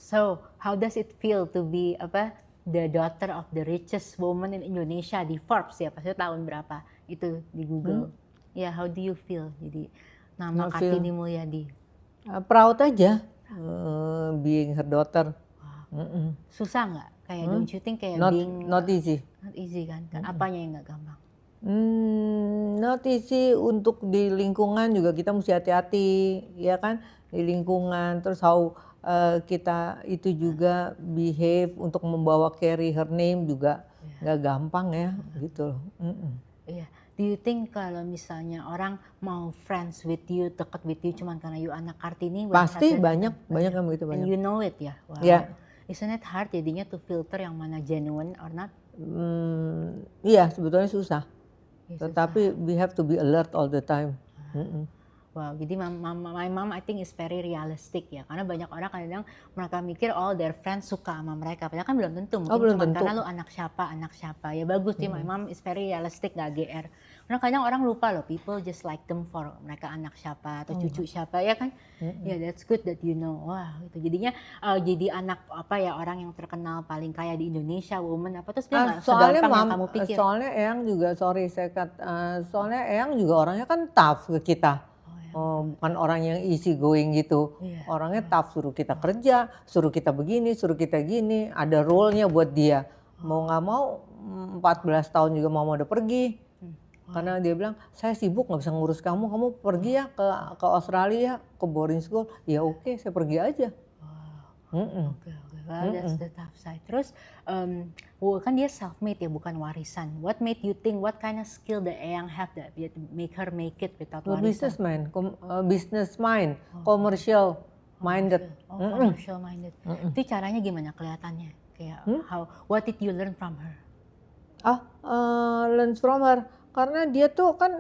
So, how does it feel to be the daughter of the richest woman in Indonesia di Forbes ya, pasti tahun berapa itu di Google. Ya, how do you feel? Jadi nama Kartini Mulyadi. Proud aja being her daughter. Susah nggak? Kayak don't you think kayak Not easy. Not easy kan? Apanya yang nggak gampang? Not easy untuk di lingkungan juga kita mesti hati-hati, ya kan? Di lingkungan, terus how kita itu juga behave untuk membawa carry her name juga nggak gampang ya, gitu loh. Iya. Do you think kalau misalnya orang mau friends with you, deket with you cuman karena you anak Kartini? Pasti banyak yang begitu banyak. And you know it ya? Wow. Yeah. Isn't it hard jadinya to filter yang mana genuine or not? Iya, sebetulnya susah. Tetapi we have to be alert all the time. Wow, jadi my mom I think is very realistic ya, karena banyak orang kadang mereka mikir all their friends suka sama mereka, padahal kan belum tentu, mungkin cuma karena lu anak siapa, ya bagus sih, my mom is very realistic, gak GR. Karena kadang orang lupa loh, people just like them for mereka anak siapa atau cucu siapa ya kan, ya that's good that you know, wah itu jadinya jadi anak orang yang terkenal paling kaya di Indonesia, woman terus dia nggak segampang yang kamu pikir. Soalnya Eyang juga, soalnya Eyang juga orangnya kan tough ke kita. Bukan orang yang easy going gitu. Orangnya tough, suruh kita kerja, suruh kita begini, suruh kita gini. Ada role-nya buat dia. Mau nggak mau 14 tahun juga mama udah pergi. Karena dia bilang, saya sibuk nggak bisa ngurus kamu pergi ya ke Australia, ke boarding school. Ya oke, saya pergi aja. Oke. Well, that's the tough side. Terus kan dia self-made ya, bukan warisan. What made you think, what kind of skill that Eyang have that make her make it without warisan? Business mind, commercial minded. Commercial minded. Itu caranya gimana kelihatannya? Kayak what did you learn from her? Learn from her. Karena dia tuh kan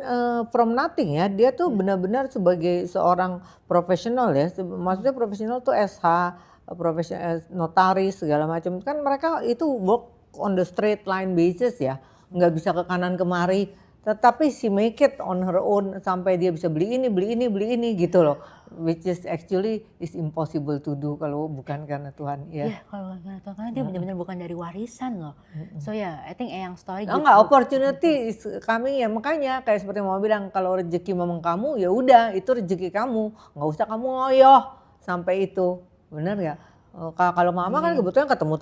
from nothing ya, dia tuh benar-benar sebagai seorang profesional ya. Maksudnya profesional tuh SH, profesional notaris segala macam, kan mereka itu work on the straight line basis ya, nggak bisa ke kanan kemari, tetapi she make it on her own sampai dia bisa beli ini gitu loh, which is actually is impossible to do kalau bukan karena Tuhan ya. Iya, kalau bukan karena Tuhan, karena dia benar-benar bukan dari warisan loh. So I think Eyang story enggak, opportunity is coming ya, makanya kayak seperti mama bilang, kalau rezeki memang kamu ya udah itu rezeki kamu, nggak usah kamu ngoyoh sampai itu. Benar nggak? Kalau mama kan kebetulan ketemu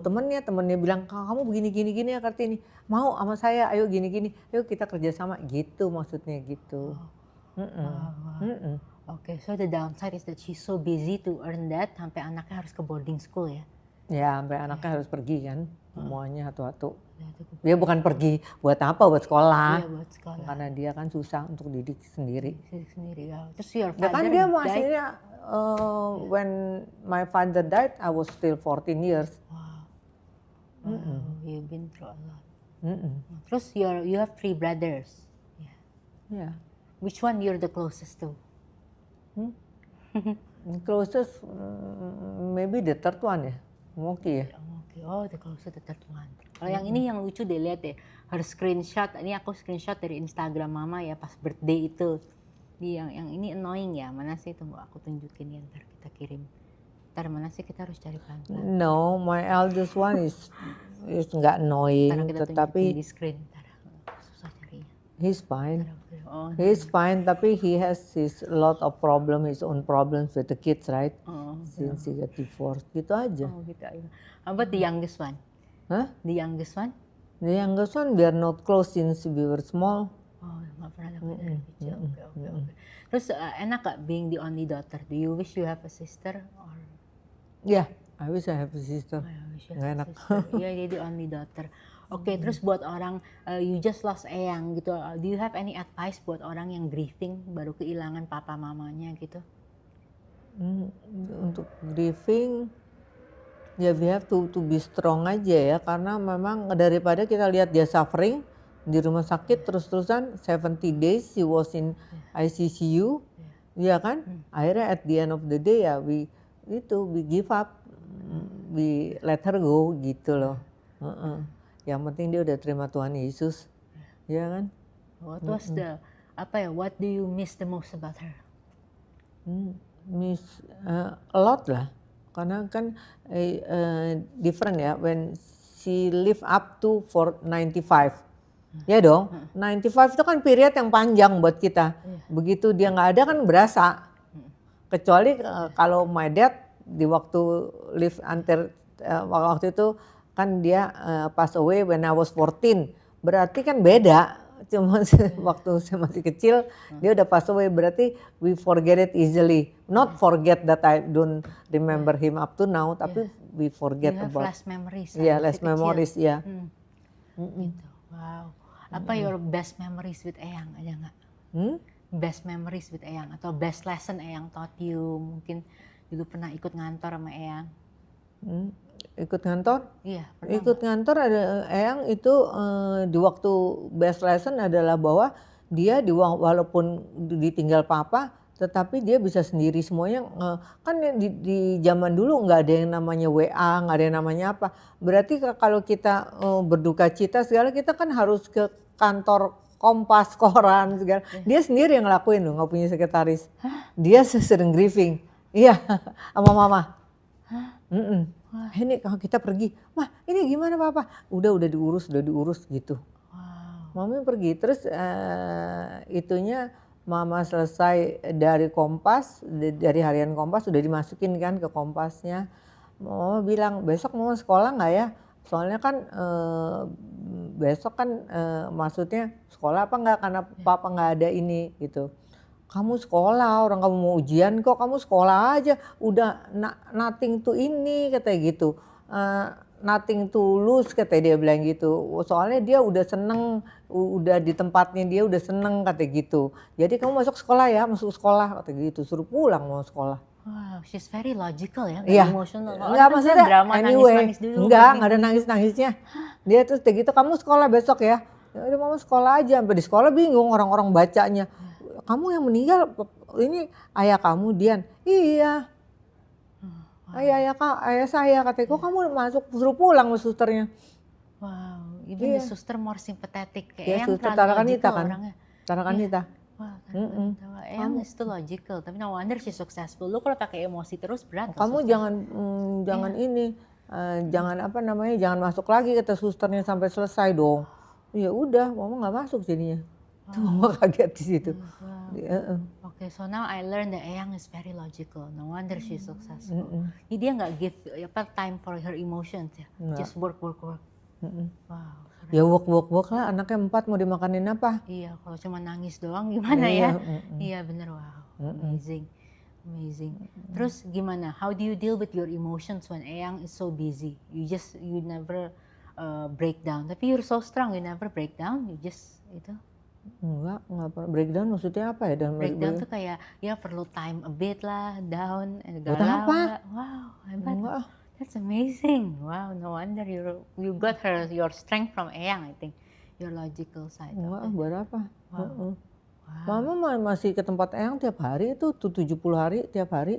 temennya bilang, kamu begini ya Kartini, mau sama saya, ayo gini, ayo kita kerjasama gitu, maksudnya gitu. Oke, so the downside is that she's so busy to earn that sampai anaknya harus ke boarding school ya? Ya, sampai anaknya harus pergi kan, semuanya satu-satu. Dia bukan pergi buat apa, buat sekolah. Iya, buat sekolah. Karena dia kan susah untuk didik sendiri. Ya. Terus your father kan dia maksudnya when my father died, I was still 14 years. Wow. You've been through a lot. Terus you have 3 brothers. Yeah. Which one you're the closest to? Closest, maybe the third one ya, Moki ya. Oh, the closest, the third one. Kalau yang ini yang lucu deh, lihat deh, her screenshot. Ini aku screenshot dari Instagram mama ya pas birthday itu. Yang ini annoying ya, mana sih, tunggu aku tunjukin ya, ntar kita kirim. Ntar mana sih, kita harus cari pelan-pelan. No, my eldest one is nggak annoying, tetapi di screen. Ntar susah carinya. He's fine. He's fine, tapi he has his lot of his own problems with the kids, right? Since he got divorced, gitu aja. Gitu aja. How about the youngest one? The youngest one? The youngest one, we are not close since we were small. Nggak pernah dapet dari kecil. Okay. Terus enak gak being the only daughter? Do you wish you have a sister? Or? Yeah, I wish I have a sister. Nggak enak. Iya, jadi only daughter. Oke, terus buat orang you just lost Eyang gitu, do you have any advice buat orang yang grieving baru kehilangan papa mamanya gitu? Untuk grieving, ya we have to be strong aja ya, karena memang daripada kita lihat dia suffering di rumah sakit terus-terusan 70 days she was in ICU, ya kan? Akhirnya at the end of the day ya we give up, we let her go gitu loh. Yang penting dia udah terima Tuhan Yesus, ya kan? What was what do you miss the most about her? Miss a lot lah. Karena kan different ya when she live up to for 95. Ya dong, 95 itu kan period yang panjang buat kita. Begitu dia nggak ada kan berasa. Kecuali kalau my dad di waktu live until waktu itu kan dia pass away when I was 14. Berarti kan beda. Cuma waktu saya masih kecil dia udah pass away, berarti we forget it easily. Not forget that I don't remember him up to now, tapi we forget You have about. less memories. Yeah, masih less kecil. memories ya. Gitu. Wow. Apa your best memories with Eyang, ada nggak? Best memories with Eyang atau best lesson Eyang taught you, mungkin dulu pernah ikut ngantor sama Eyang? Ikut ngantor? Iya, pernah Ikut ngantor ada Eyang itu di waktu best lesson adalah bahwa dia walaupun ditinggal papa, tetapi dia bisa sendiri semuanya. Kan di zaman dulu nggak ada yang namanya WA, nggak ada yang namanya apa. Berarti kalau kita berduka cita segala, kita kan harus ke kantor Kompas, koran segala. Dia sendiri yang ngelakuin loh, nggak punya sekretaris. Dia sering grieving. Iya, sama mama. Ini kalau kita pergi, mah ini gimana papa? Udah diurus gitu. Mami pergi, terus itunya mama selesai dari Kompas, dari harian Kompas sudah dimasukin kan ke Kompasnya. Mama bilang besok mau sekolah nggak ya? Soalnya kan besok kan maksudnya sekolah apa nggak, karena papa nggak ada ini gitu. Kamu sekolah, orang kamu mau ujian kok, kamu sekolah aja. Udah nothing to ini katanya gitu. Nothing to lose katanya dia bilang gitu. Soalnya dia udah seneng, udah di tempatnya dia udah seneng katanya gitu. Jadi kamu masuk sekolah ya, masuk sekolah katanya gitu. Suruh pulang mau sekolah. Wow, she's very logical ya, Iya. emotional. Enggak maksudnya drama anyway, nangis dulu. enggak ada nangis-nangisnya. Dia terus kayak gitu, kamu sekolah besok ya. Ya udah mama sekolah aja, sampai di sekolah bingung orang-orang bacanya. Kamu yang meninggal ini ayah kamu Dian. Iya. Ayah saya katanya, kok kamu masuk suruh pulang sama susternya. Wow, even the suster more sympathetic. Ya, Eyang suster terlalu Tarakanita logical kan. orangnya. Tarakanita. Wah, Eyang is too logical, tapi no wonder she's successful. Lu kalau pakai emosi terus berat. Kamu jangan ini, jangan apa namanya, jangan masuk lagi kata susternya sampai selesai dong. Ya udah, mama nggak masuk jadinya. Mama kaget di situ. Okay, so now I learned that Eyang is very logical. No wonder she's successful. Jadi dia nggak give time for her emotions ya, just work. Wow. Ya work lah, anaknya 4 mau dimakanin apa? Iya, kalau cuma nangis doang gimana ya? Iya bener, wow, amazing. Terus gimana? How do you deal with your emotions when Eyang is so busy? You never break down. Tapi you're so strong, you never break down. You just itu. Enggak pernah breakdown, maksudnya apa ya? Breakdown tuh kayak ya perlu time a bit lah, down, galau. Apa? Wow, hebat. Enggak. That's amazing. Wow, no wonder you got your strength from Eyang, I think. Your logical side. Enggak, berapa? Wow. Mama masih ke tempat Eyang tiap hari itu, 70 hari tiap hari.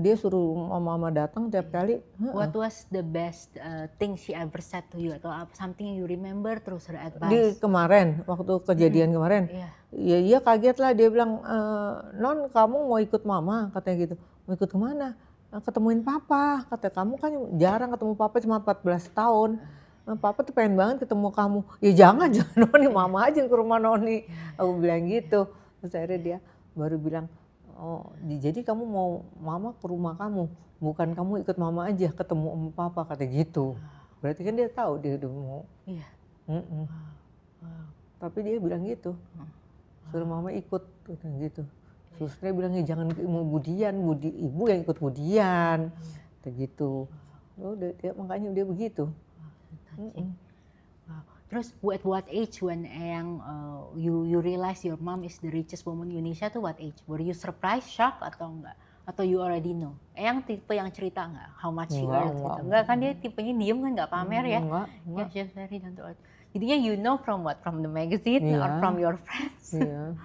Dia suruh mama datang tiap kali. What was the best thing she ever said to you, atau something you remember terus her advice? Di kemarin, waktu kejadian kemarin. Ya iya kaget lah, dia bilang, Non kamu mau ikut mama, katanya gitu. Mau ikut kemana? Ketemuin papa, kata kamu kan jarang ketemu papa, cuma 14 tahun. Papa tuh pengen banget ketemu kamu. Ya jangan Noni, mama aja ke rumah Noni. Aku bilang gitu. Terus akhirnya dia baru bilang, oh jadi kamu mau mama ke rumah kamu, bukan kamu ikut mama aja ketemu sama papa, kata gitu. Berarti kan dia tahu dia udah mau. Iya. Tapi dia bilang gitu, suruh mama ikut gitu. Susternya bilangnya jangan mau Budian, ibu yang ikut Budian, gitu. Makanya dia begitu. Wow. Terus at what age when Eyang you realize your mom is the richest woman in Indonesia, tuh what age? Were you surprised, shocked atau enggak? Atau you already know? Eyang tipe yang cerita enggak how much she earns gitu? Enggak kan, dia tipenya diem kan, enggak pamer ya? Enggak. Yeah, she's very down to earth. Jadinya you know from what? From the magazine or from your friends? Iya.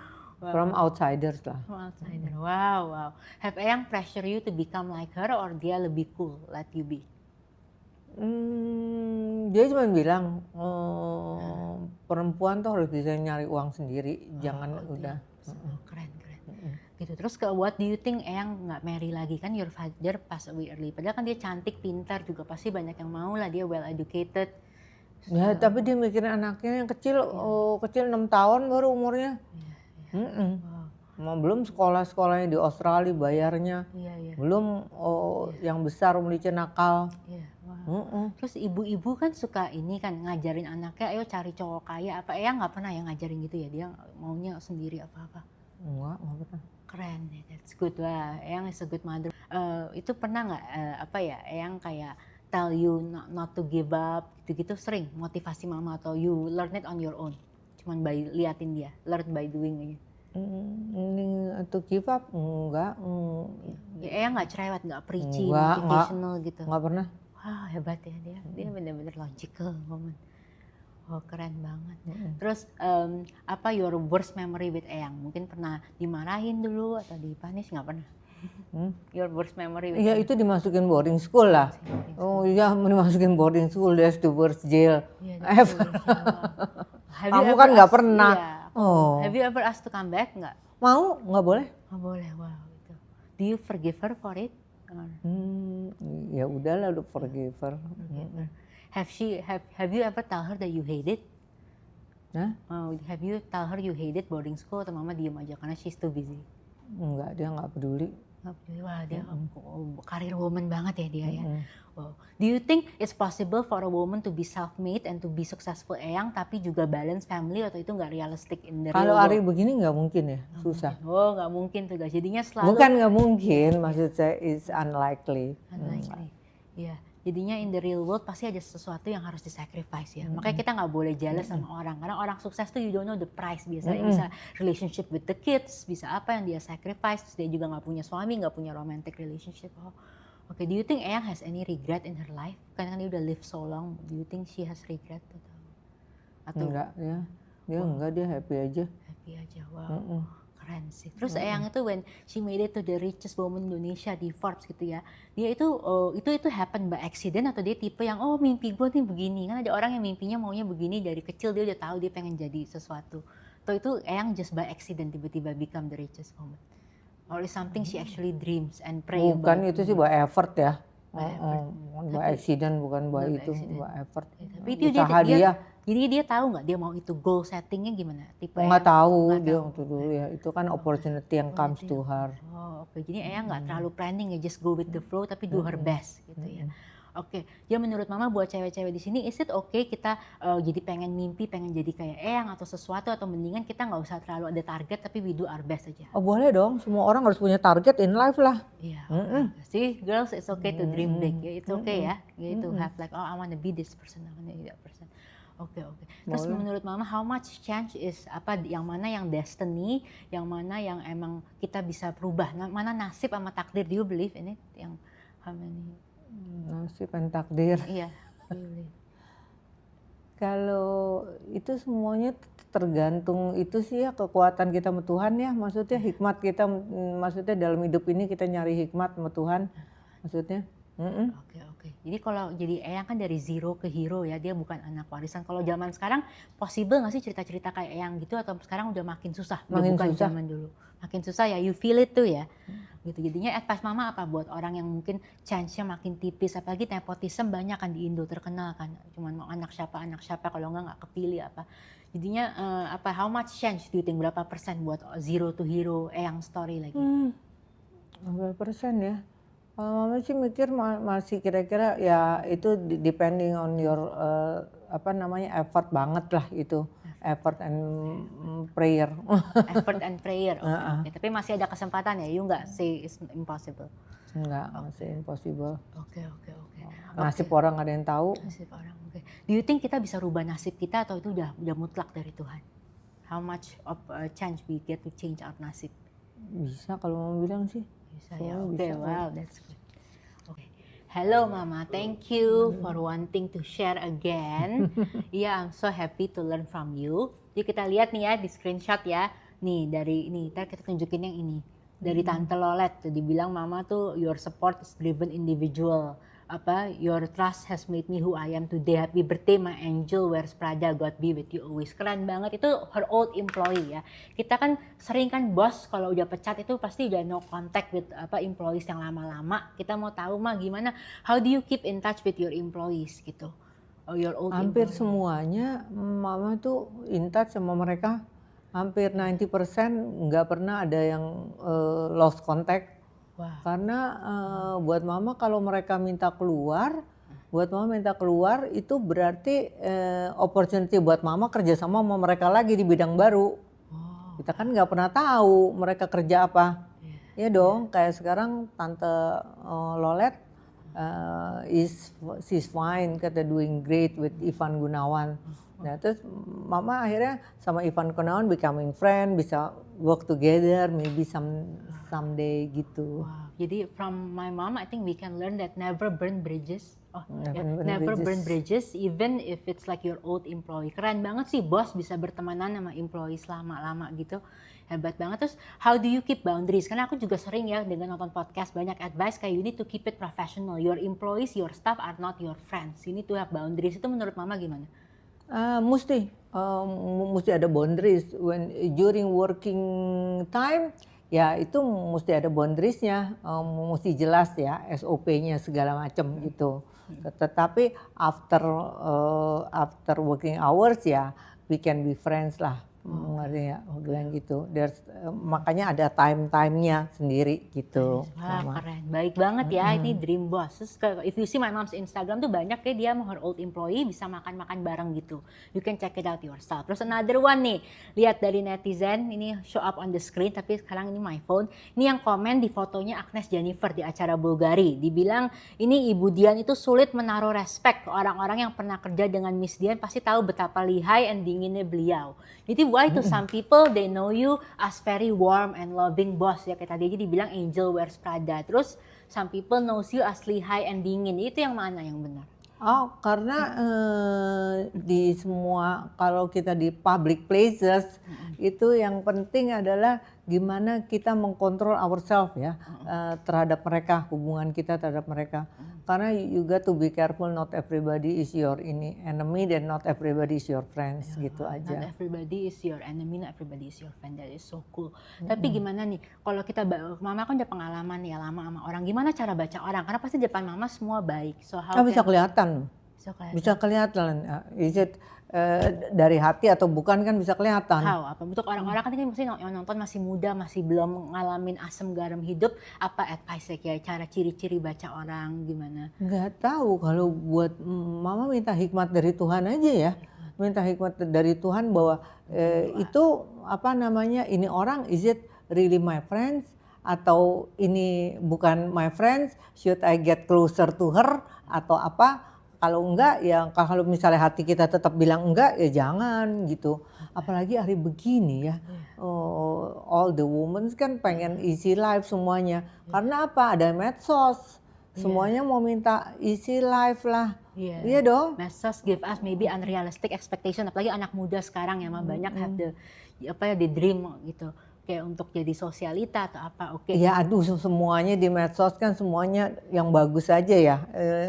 Wow. From outsiders lah. From outsider. Wow. Have Eyang pressure you to become like her, or dia lebih cool, let you be? Dia cuma bilang perempuan tuh harus bisa nyari uang sendiri, jangan udah. Keren. gitu. Terus what do you think Eyang nggak marry lagi, kan your father passed away early. Padahal kan dia cantik, pintar juga, pasti banyak yang mau lah, dia well educated. Ya, tapi dia mikirin anaknya yang kecil, kecil 6 tahun baru umurnya. Belum sekolah-sekolahnya di Australia bayarnya. Belum yang besar umurnya nakal. Terus ibu-ibu kan suka ini kan ngajarin anaknya, ayo cari cowok kaya apa. Eyang nggak pernah yang ngajarin gitu ya, dia maunya sendiri apa-apa. Enggak pernah. Keren, that's good. Wah, Eyang is a good mother. Itu pernah nggak Eyang kayak tell you not to give up gitu-gitu, sering motivasi mama, atau you learn it on your own, cuman by liatin dia, learn by doing aja? Ini to give up enggak. Ya, Eyang nggak cerewet, nggak preachy, Enggak, motivational gitu? Enggak pernah. Wah, hebat ya dia benar-benar logical woman. Oh, keren banget. Terus apa your worst memory with Eyang? Mungkin pernah dimarahin dulu atau dipunish, nggak pernah? Your worst memory with Ya itu dimasukin boarding school lah. Oh iya, dimasukin boarding school, that's the worst jail ever. Kamu kan nggak pernah. Have you ever asked to come back? Nggak? Mau? Nggak boleh? Nggak boleh, wow. Gitu. Do you forgive her for it? Ya udahlah, udah forgive her. Have you ever tell her that you hate it? Nah? Have you tell her you hate it boarding school, atau mama diem aja karena she's too busy? Enggak, dia nggak peduli. Wah, dia karir woman banget ya dia ya. Wow. Do you think it's possible for a woman to be self-made and to be successful, Eyang, tapi juga balance family, atau itu nggak realistic in the real Kalau world? hari begini nggak mungkin ya, susah. Oh, nggak mungkin tuh guys. Jadinya selalu. Bukan nggak mungkin, maksud saya is unlikely. Iya. Jadinya in the real world pasti ada sesuatu yang harus disacrifice ya. Makanya kita nggak boleh jealous sama orang. Karena orang sukses tuh you don't know the price. Biasanya bisa relationship with the kids, bisa apa yang dia sacrifice. Terus dia juga nggak punya suami, nggak punya romantic relationship. Okay. Do you think Eyang has any regret in her life? Karena dia udah live so long. Do you think she has regret? Atau enggak ya. Dia enggak, dia happy aja. Happy aja. Wow. Keren sih. Terus Eyang itu when she made it to the richest woman Indonesia di Forbes gitu ya, dia itu happen by accident, atau dia tipe yang mimpi gue nih begini? Kan ada orang yang mimpinya maunya begini dari kecil, dia udah tahu dia pengen jadi sesuatu. Atau itu Eyang just by accident tiba-tiba become the richest woman? Or is something she actually dreams and pray about? Bukan, itu sih by effort ya. By accident, bukan by itu, by effort. Tapi itu usaha dia. Jadi dia tahu nggak dia mau itu goal settingnya gimana? Tipe nggak tahu dia waktu dulu ya. Itu kan opportunity yang comes to her. Oke. Jadi Eyang nggak terlalu planning ya, just go with the flow tapi do her best gitu ya. Oke. Ya menurut Mama buat cewek-cewek di sini, is it okay kita jadi pengen mimpi, pengen jadi kayak Eyang atau sesuatu, atau mendingan kita nggak usah terlalu ada target tapi we do our best aja? Oh boleh dong, semua orang harus punya target in life lah. Iya. See, girls, it's okay to dream big. Ya, it's okay ya. You to have like, I want to be this person, I want to be that person. Oke. Terus menurut Mama, how much change is yang mana yang destiny, yang mana yang emang kita bisa berubah, mana nasib sama takdir? Do you believe in it? Yang how many? Nasib dan takdir. Iya. Kalau itu semuanya tergantung itu sih ya, kekuatan kita sama Tuhan ya, maksudnya hikmat kita, maksudnya dalam hidup ini kita nyari hikmat sama Tuhan, maksudnya. Oke. Jadi kalau jadi Eyang kan dari zero ke hero ya, dia bukan anak warisan. Kalau zaman sekarang possible nggak sih cerita-cerita kayak Eyang gitu, atau sekarang udah makin susah? Makin bukan susah. Zaman dulu. Makin susah ya, you feel it tuh ya. Gitu. Jadinya advice Mama apa buat orang yang mungkin chance-nya makin tipis, apalagi nepotisme banyak kan di Indo, terkenal kan. Cuman mau anak siapa kalau nggak kepilih apa. Jadinya how much chance do you think, berapa persen buat zero to hero Eyang story lagi? Berapa persen ya? Mama sih mikir masih kira-kira ya itu depending on your effort banget lah itu. Effort and prayer. Effort and prayer. Okay. Tapi masih ada kesempatan ya, you nggak say it's impossible? Enggak, masih impossible. Oke. Nasib orang ada yang tahu. Nasib orang, oke. Do you think kita bisa rubah nasib kita, atau itu udah mutlak dari Tuhan? How much of a chance we get to change our nasib? Bisa kalau mau bilang sih. Bisa ya. Oke, wow, that's good. Okay. Hello Mama, thank you for wanting to share again. I'm so happy to learn from you. Jadi kita lihat nih ya di screenshot ya. Nih dari ini, ntar kita tunjukin yang ini. Dari Tante Lolet tuh dibilang Mama tuh your support is driven individual. your trust has made me who I am today. Happy birthday my angel wears Prada, God be with you always. Keren banget, itu her old employee ya. Kita kan sering kan bos kalau udah pecat itu pasti udah no contact with employees yang lama-lama. Kita mau tahu mah gimana, how do you keep in touch with your employees gitu? Or your old Hampir employee? semuanya mama tuh in touch sama mereka. Hampir 90% nggak pernah ada yang lost contact. Wah. Karena buat mama kalau mereka minta keluar, itu berarti opportunity buat mama kerja sama mereka lagi di bidang baru. Kita kan nggak pernah tahu mereka kerja apa. Ya dong, kayak sekarang Tante Lolet she's fine, kata doing great with Ivan Gunawan. Nah terus mama akhirnya sama Ivan Gunawan becoming friend, bisa work together maybe someday gitu. Wow. Jadi from my mom, I think we can learn that never burn bridges. Never burn Burn bridges, even if it's like your old employee. Keren banget sih bos bisa bertemanan sama employees lama-lama gitu. Hebat banget. Terus how do you keep boundaries? Karena aku juga sering ya dengan nonton podcast banyak advice kayak you need to keep it professional. Your employees, your staff are not your friends. You need to have boundaries. Itu menurut mama gimana? Mesti ada boundaries during working time. Ya itu mesti ada boundariesnya, mesti jelas ya SOP-nya segala macam gitu. Tetapi after working hours ya we can be friends lah, ngerti ya, aku bilang gitu. Makanya ada time-nya sendiri gitu. Wah, keren, baik banget ya, ini dream boss. Terus if you see my mom's Instagram tuh banyak ya dia sama her old employee bisa makan-makan bareng gitu. You can check it out yourself. Terus another one nih, lihat dari netizen, ini show up on the screen tapi sekarang ini my phone. Ini yang komen di fotonya Agnes Jennifer di acara Bulgari. Dibilang ini Ibu Dian itu sulit menaruh respect ke orang-orang yang pernah kerja dengan Miss Dian pasti tahu betapa lihai and dinginnya beliau. Jadi why to some people they know you as very warm and loving boss ya, kayak tadi aja dibilang angel wears Prada. Terus some people knows you as lihai and dingin. Itu yang mana yang benar? Oh, karena di semua kalau kita di public places itu yang penting adalah gimana kita mengkontrol ourselves ya terhadap mereka, hubungan kita terhadap mereka. Karena you got to be careful, not everybody is your enemy dan not everybody is your friends gitu aja. Not everybody is your enemy, not everybody is your friend. That is so cool. Tapi gimana nih, kalau kita, mama kan udah pengalaman ya lama sama orang, gimana cara baca orang? Karena pasti depan mama semua baik. So how Bisa kelihatan. Bisa kelihatan. Is it dari hati atau bukan kan bisa kelihatan. How? Apa? Untuk orang-orang kan mesti yang nonton masih muda, masih belum ngalamin asam garam hidup, apa advice ya cara ciri-ciri baca orang gimana? Nggak tahu, kalau buat mama minta hikmat dari Tuhan aja ya. Minta hikmat dari Tuhan bahwa itu apa namanya, ini orang is it really my friends atau ini bukan my friends, should I get closer to her atau apa? Kalau enggak ya, kalau misalnya hati kita tetap bilang enggak ya jangan gitu. Apalagi hari begini ya, all the women kan pengen easy life semuanya. Karena apa? Ada medsos, semuanya mau minta easy life lah. Iya dong. Medsos give us maybe unrealistic expectation, apalagi anak muda sekarang ya, banyak have the dream gitu. Kayak untuk jadi sosialita atau apa, oke. Ya aduh, semuanya di medsos kan semuanya yang bagus aja ya.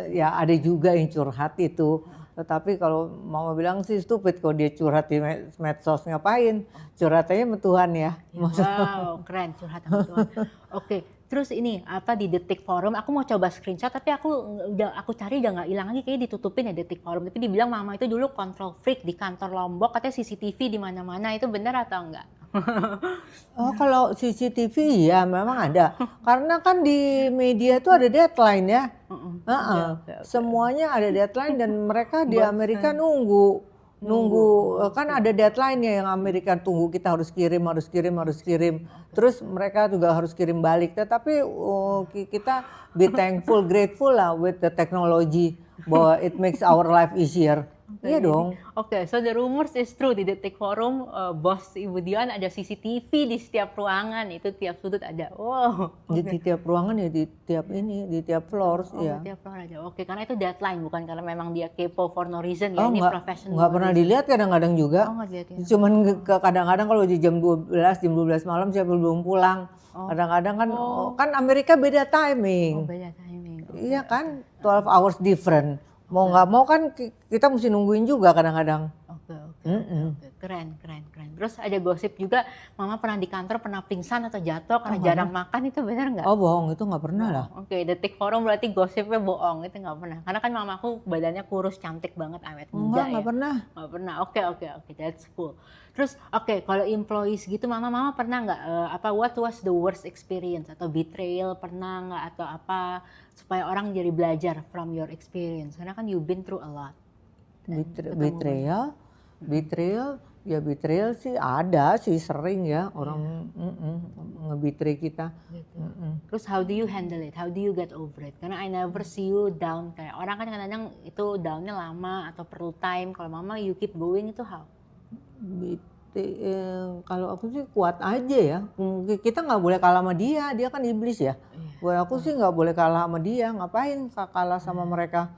Ya ada juga yang curhat itu. Tetapi kalau mama bilang sih stupid kalau dia curhat di medsos, ngapain? Curhat aja sama Tuhan ya. Wow, keren curhat sama Tuhan. Oke, terus ini apa di Detik Forum, aku mau coba screenshot tapi aku cari udah nggak hilang lagi, kayaknya ditutupin ya Detik Forum. Tapi dibilang mama itu dulu control freak di kantor Lombok, katanya CCTV di mana-mana, itu benar atau enggak? Oh, kalau CCTV ya memang ada. Karena kan di media itu ada deadline ya. Semuanya ada deadline dan mereka di Amerika nunggu kan ada deadline-nya, yang Amerika tunggu kita harus kirim. Terus mereka juga harus kirim balik. Tetapi kita be thankful, grateful lah with the technology bahwa it makes our life easier. Iya dong. Oke, so the rumors is true di Detik Forum, bos Ibu Dian ada CCTV di setiap ruangan, itu tiap sudut ada. Wow. Di tiap ruangan ya, di tiap floor ya. Di tiap floor ada. Oke, karena itu deadline, bukan karena memang dia kepo for no reason ya, ini professional. Nggak pernah dilihat kadang-kadang juga. Nggak dilihat ya. Cuman kadang-kadang kalau di jam 12 malam siapa belum pulang. Kadang-kadang kan Amerika beda timing. Beda timing. Iya kan, 12 hours different. Mau nggak mau kan kita mesti nungguin juga kadang-kadang. Oke. Keren. Terus ada gosip juga, mama pernah di kantor pernah pingsan atau jatuh karena Oh, jarang makan, itu benar nggak? Oh bohong, itu nggak pernah lah. Oke, Detik Forum berarti gosipnya bohong, itu nggak pernah. Karena kan mamaku badannya kurus, cantik banget, awet muda Nggak ya. pernah. Nggak pernah. Oke, that's cool. Terus kalau employees gitu, mama pernah nggak what was the worst experience atau betrayal pernah nggak atau apa supaya orang jadi belajar from your experience? Karena kan you've been through a lot. Betrayal sih ada sih, sering ya orang nge-betray kita. Gitu. Terus how do you handle it? How do you get over it? Karena I never see you down, kayak orang kan kadang-kadang itu downnya lama atau perlu time. Kalau mama you keep going itu how? Kalau aku sih kuat aja ya. Kita nggak boleh kalah sama dia kan iblis ya. Buat aku sih nggak boleh kalah sama dia. Ngapain kalah sama mereka?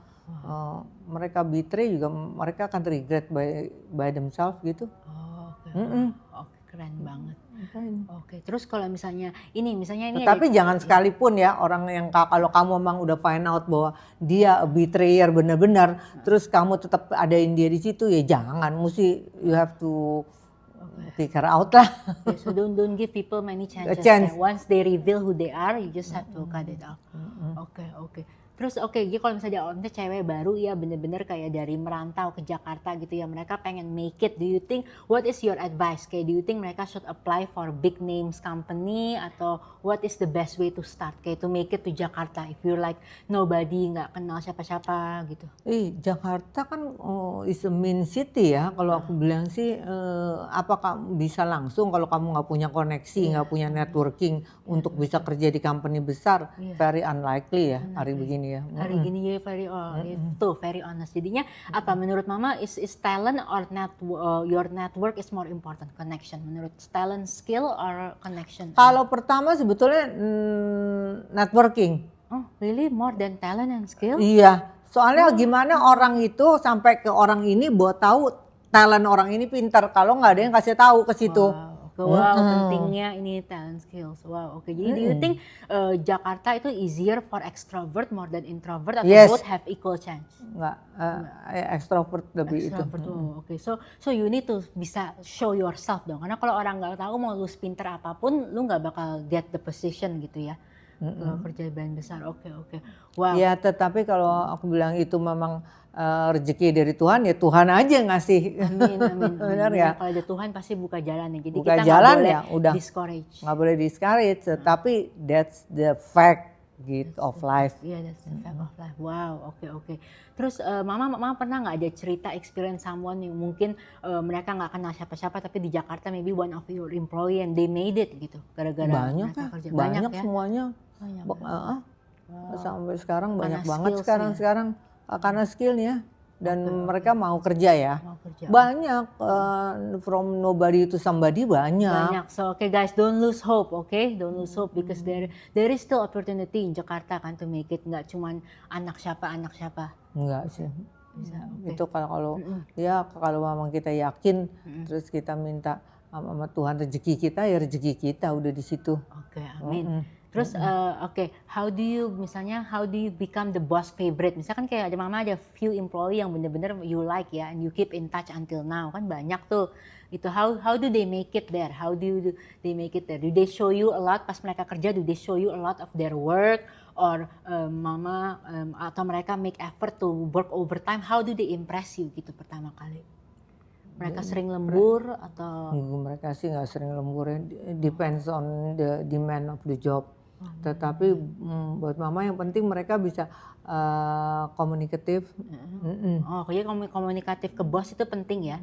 Mereka betray juga, mereka akan regret by themselves gitu. Oke, keren banget. Oke, terus kalau misalnya ini tapi jangan sekalipun ya orang yang kalau kamu memang udah find out bahwa dia a betrayer benar-benar, terus kamu tetap adain dia di situ, ya jangan, mesti you have to figure out lah. Okay, so don't give people many chances. Once they reveal who they are, you just have to cut it off. Oke. Terus jadi kalau misalnya cewek baru ya bener-bener kayak dari merantau ke Jakarta gitu ya, mereka pengen make it. Do you think, what is your advice? Kayak do you think mereka should apply for big names company atau what is the best way to start? Kayak to make it to Jakarta if you're like nobody, nggak kenal siapa-siapa gitu. Jakarta kan is a main city ya. Kalau aku bilang sih apakah bisa langsung kalau kamu nggak punya koneksi, nggak punya networking untuk bisa kerja di company besar, very unlikely ya hari begini. Hari gini ya very honest. Jadinya apa menurut mama is talent or your network is more important, connection? Menurut talent, skill or connection? Kalau pertama sebetulnya networking. Oh really, more than talent and skill? Iya, soalnya gimana orang itu sampai ke orang ini buat tahu talent orang ini pintar kalau nggak ada yang kasih tahu ke situ. Wow, pentingnya ini talent skills. Wow, oke. Jadi do you think Jakarta itu easier for extrovert more than introvert atau both have equal chance? Enggak, extrovert lebih extrovert itu. Oke. So you need to bisa show yourself dong. Karena kalau orang nggak tahu mau lu pinter apapun, lu nggak bakal get the position gitu ya. Kerja brand besar. Oke. Wow. Ya, tetapi kalau aku bilang itu memang rezeki dari Tuhan, ya Tuhan aja ngasih. Amin. Benar ya? Kalau ada Tuhan pasti buka jalan ya. Jadi buka kita jalan nggak boleh ya, udah discourage. Nggak boleh discourage, tapi that's the fact gitu of life. Iya, that's the fact of life. Wow, oke. Terus mama pernah nggak ada cerita experience someone yang mungkin mereka nggak kenal siapa-siapa tapi di Jakarta maybe one of your employee and they made it gitu gara-gara banyak mereka kerja. Banyak ya? semuanya. Sampai sekarang banyak banget sekarang karena skillnya dan mereka mau kerja ya. Banyak from nobody to somebody banyak. So guys, don't lose hope, don't lose hope because there is still opportunity in Jakarta kan to make it, nggak cuman anak siapa. Enggak sih. Bisa, itu kalau memang kita yakin terus kita minta sama Tuhan rezeki kita, ya rezeki kita udah di situ. Oke, amin. Terus how do you become the boss favorite? Misalkan kayak ada few employee yang bener-bener you like ya, and you keep in touch until now, kan banyak tuh. Itu how do they make it there? How do they make it there? Do they show you a lot pas mereka kerja? Do they show you a lot of their work? Or mama atau mereka make effort to work overtime? How do they impress you gitu pertama kali? Mereka sering lembur atau? Mereka sih nggak sering lembur ya. Depends on the demand of the job. Tetapi buat mama yang penting mereka bisa komunikatif. Jadi komunikatif ke bos itu penting ya.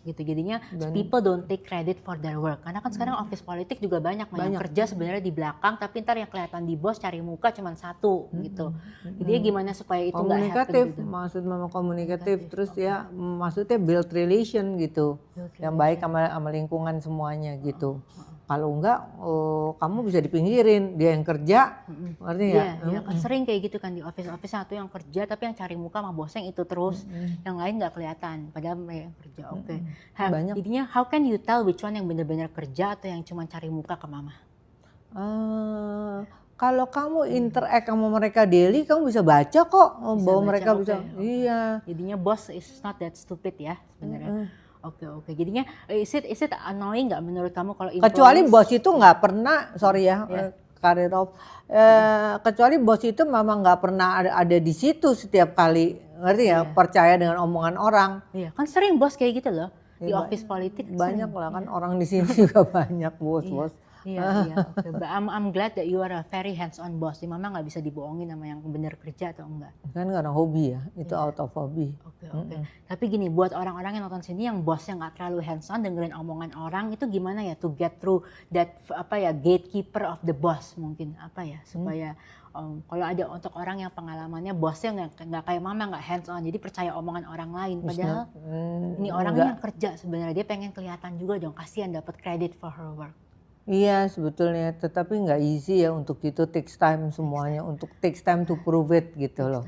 Gitu. Jadinya people don't take credit for their work. Karena kan sekarang office politik juga banyak yang kerja sebenarnya di belakang, tapi ntar yang kelihatan di bos cari muka cuma satu gitu. Jadi gimana supaya itu nggak happen gitu. Maksud mama komunikatif, terus ya maksudnya build relation gitu. Yang baik sama lingkungan semuanya gitu. Kalau enggak, kamu bisa dipinggirin, dia yang kerja, ngerti nggak? Iya, kan sering kayak gitu kan di office satu yang kerja tapi yang cari muka sama bosnya itu terus, yang lain nggak kelihatan, padahal mereka yang kerja. Banyak. Jadinya how can you tell which one yang benar-benar kerja atau yang cuma cari muka ke mama? kalau kamu interact sama mereka daily, kamu bisa baca kok bahwa baca, mereka bisa. oke. Iya. Jadinya bos is not that stupid ya sebenarnya. Oke. Jadinya is it annoying nggak menurut kamu kalau Kecuali employees? bos itu nggak pernah, sorry ya, Iya. karir of, kecuali bos itu memang nggak pernah ada di situ setiap kali, ngerti ya? Iya. Percaya dengan omongan orang. Iya, kan sering bos kayak gitu loh. Di Ya, office politik banyak sering. lah kan orang di sini juga banyak bos-bos. Iya, oke. But I'm glad that you are a very hands-on boss. Mama nggak bisa dibohongin sama yang bener kerja atau enggak. Kan karena hobi ya, itu out of hobby. Oke. Tapi gini, buat orang-orang yang nonton sini yang bosnya nggak terlalu hands-on dengerin omongan orang, itu gimana ya to get through that gatekeeper of the boss mungkin supaya kalau ada untuk orang yang pengalamannya bosnya nggak kayak mama, nggak hands-on, jadi percaya omongan orang lain. Padahal ini orangnya yang kerja sebenarnya, dia pengen kelihatan juga dong, kasihan dapat credit for her work. Iya sebetulnya, tetapi nggak easy ya untuk itu, takes time semuanya, untuk takes time to prove it gitu loh.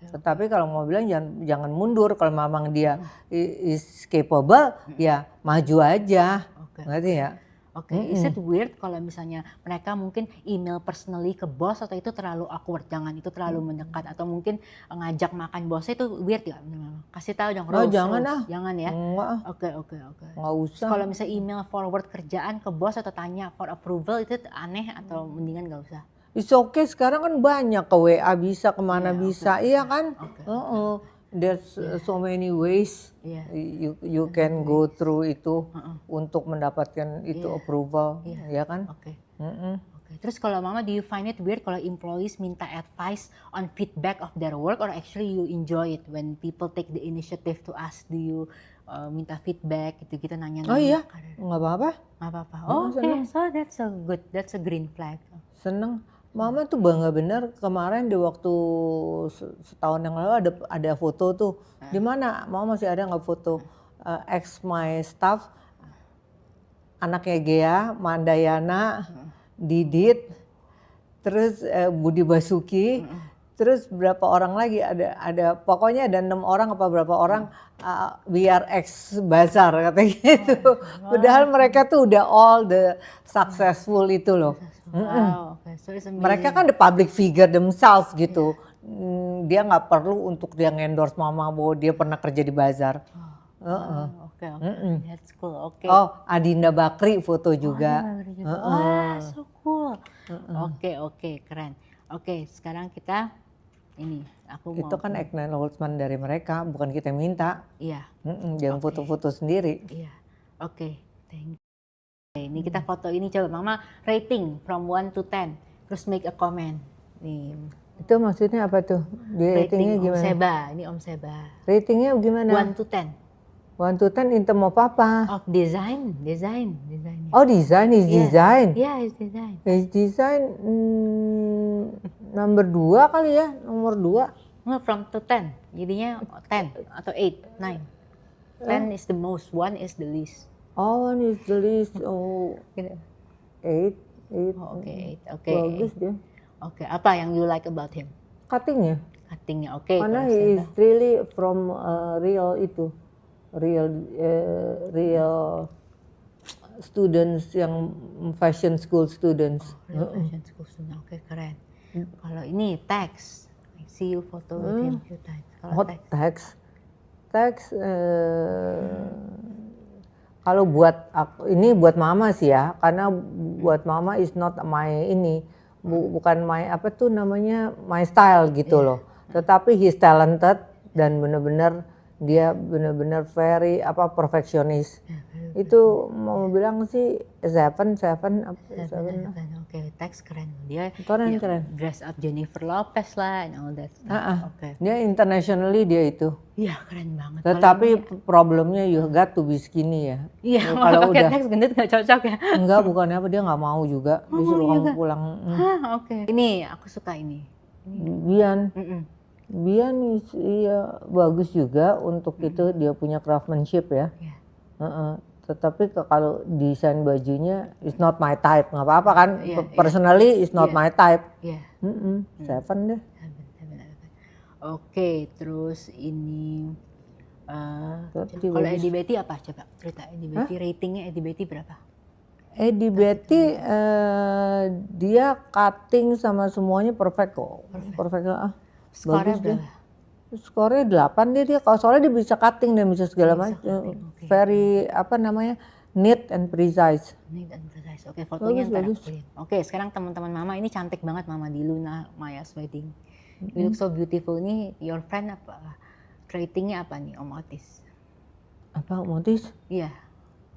Tetapi kalau mau bilang jangan mundur, kalau memang dia is capable, ya maju aja, ngerti ya? Oke, is it weird kalau misalnya mereka mungkin email personally ke bos atau itu terlalu awkward, jangan itu terlalu mendekat, atau mungkin ngajak makan bosnya itu weird ya? Kasih tahu dong, Oh, jangan ah. Jangan ya? Enggak, Oke. nggak usah. Kalau misalnya email forward kerjaan ke bos atau tanya for approval itu aneh atau mendingan nggak usah? It's okay, sekarang kan banyak ke WA bisa, kemana bisa, iya kan? There's so many ways you can go through itu untuk mendapatkan itu approval, ya kan? Oke. Terus kalau mama, do you find it weird kalau employees minta advice on feedback of their work, or actually you enjoy it when people take the initiative to ask? Do you minta feedback gitu-gitu, nanya-nanya? Oh iya, nggak apa-apa. Nggak apa-apa. Oh, oke, so that's a green flag. Seneng. Mama tuh bangga bener, kemarin di waktu setahun yang lalu ada foto tuh. Di mana? Mama masih ada nggak foto? Ex my staff, anaknya Gea, Mandayana, Didit, terus Budi Basuki, terus berapa orang lagi, ada pokoknya ada 6 orang apa berapa orang, biar ex Bazar katanya gitu. Padahal mereka tuh udah all the successful itu loh. Wow, so it's amazing. Mereka kan the public figure themselves gitu. Dia nggak perlu untuk dia ngendorse mama bahwa dia pernah kerja di Bazar. Oke, that's cool. Oke. Oh, Adinda Bakri foto juga. Wah, so cool. Oke, keren. Oke, sekarang kita aku mau. Itu kan acknowledgement dari mereka, bukan kita minta. Iya. Jangan foto-foto sendiri. Iya. Oke, thank you. Ini kita foto ini, coba mama rating from 1 to 10, terus make a comment. Nih. Itu maksudnya apa tuh? Ratingnya gimana? Om Seba, ini Om Seba. Ratingnya gimana? 1 to 10. 1 to 10 in term of apa? Of design. Oh, design is design. Yeah, it's design. Is design nomor 2 kali ya, nomor 2. No, from to 10. Jadinya 10 atau 8, 9. 10 is the most, 1 is the least. Oh, one is the least. Oh, 8. Oh, oke. Bagus dia. Oke, apa yang you like about him? Cuttingnya. Cuttingnya, oke. Karena he is really from real students, yang fashion school students. Fashion school student, oke, keren. Kalau ini teks, I see you photo with him few times. Kalau Teks, kalau buat aku, ini buat mama sih ya, karena buat mama is not my bukan my apa tuh namanya, my style gitu loh. Tetapi he's talented dan benar-benar dia benar-benar very perfeksionis. Itu mau bilang sih 7. Oke, teks keren. Dia keren. Dress up Jennifer Lopez lah and all that stuff. Oke. Dia internationally dia itu. Iya, keren banget. Tetapi problemnya you got to be skinny ya. Iya, kalau udah teks gendut nggak cocok ya. Enggak, bukannya apa, dia nggak mau juga. Disuruh kamu pulang. Oke. Ini aku suka ini. Bian iya bagus juga untuk itu, dia punya craftsmanship ya. Tetapi kalau desain bajunya is not my type, nggak apa-apa kan? Personally is not my type. 7 deh. Oke, terus ini kalau Eddie Betty apa coba cerita Eddie Betty, ratingnya Eddie Betty berapa? Eddie Betty dia cutting sama semuanya perfect kok. Perfect ah. Skornya Bagus dia. berapa? Skornya 8 dia kalau soalnya dia bisa cutting dan bisa segala Bisa macam. cutting, oke. Very apa namanya? Neat and precise. Neat and precise. Oke, fotonya ntar Bagus. aku kirim. Oke, sekarang teman-teman mama ini cantik banget mama di Luna Maya's wedding. You look so beautiful. Ini your friend apa? Ratingnya apa nih Om Otis? Apa Motis? Iya,